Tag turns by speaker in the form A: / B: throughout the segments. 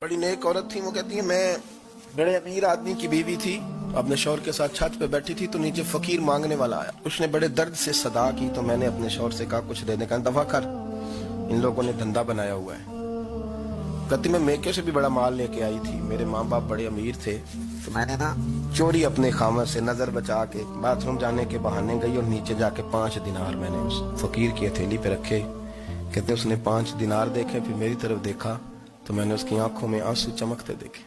A: बड़ी नेक औरत थी। वो कहती है मैं बड़े अमीर आदमी की बीवी थी, अपने शौहर के साथ छत पे बैठी थी तो नीचे फकीर मांगने वाला आया। उसने बड़े दर्द से सदा की तो मैंने अपने शौहर से कहा कुछ देने का दफा कर, इन लोगों ने धंधा बनाया हुआ है। कहती मैं मेके से भी बड़ा माल लेके आई थी, मेरे माँ बाप बड़े अमीर थे तो मैंने ना चोरी अपने खामद से नजर बचा के बाथरूम जाने के बहाने गई और नीचे जाके 5 दिनार मैंने उस फकीर की हथेली पे रखे। कहते उसने 5 दिनार देखे, फिर मेरी तरफ देखा तो मैंने उसकी आंखों में आंसू चमकते देखे।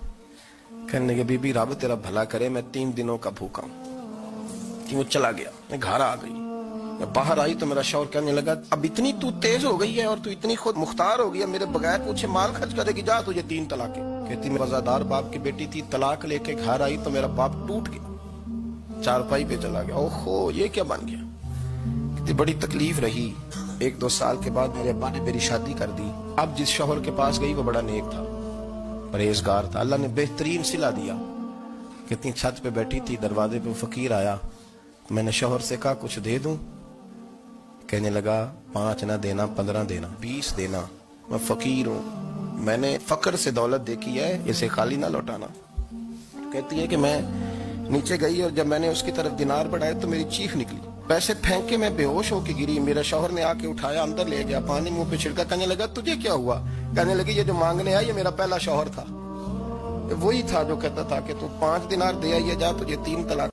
A: कहने लगे बीबी रब तेरा भला करे, मैं 3 दिनों का भूखा हूं। कि वो चला गया, मैं घर आ गई। मैं बाहर आई तो मेरा शौहर कहने लगा अब इतनी तू तेज हो गई है और तू इतनी खुद मुख्तार हो गई है, मेरे बगैर पूछे माल खर्च करेगी, जा तुझे 3 तलाके। कहती मैं वफादार बाप की बेटी थी, तलाक लेके घर आई तो मेरा बाप टूट गया, चारपाई पे चला गया। ओहो ये क्या बन गया। कहती बड़ी तकलीफ रही। 1-2 साल के बाद मेरे अब्बा ने मेरी शादी कर दी। अब जिस शौहर के पास गई वो बड़ा नेक था, परहेजगार था, अल्लाह ने बेहतरीन सिला दिया। कितनी छत पे बैठी थी, दरवाजे पे फकीर आया, मैंने शौहर से कहा कुछ दे दूं। कहने लगा 5 ना देना, 15 देना, 20 देना, मैं फकीर हूं, मैंने फकर से दौलत देखी है, इसे खाली ना लौटाना। कहती है कि मैं नीचे गई और जब मैंने उसकी तरफ दिनार बढ़ाए तो मेरी चीख निकली, पैसे फेंक के मैं बेहोश होके गिरी। मेरा शौहर ने आके उठाया, अंदर ले गया, पानी मुंह पे छिड़का। कहने लगा तुझे क्या हुआ। कहने लगी ये जो मांगने आया ये मेरा पहला शौहर था, वही था जो कहता था कि तू 5 दिनार दे आइए, जा तुझे 3 तलाक।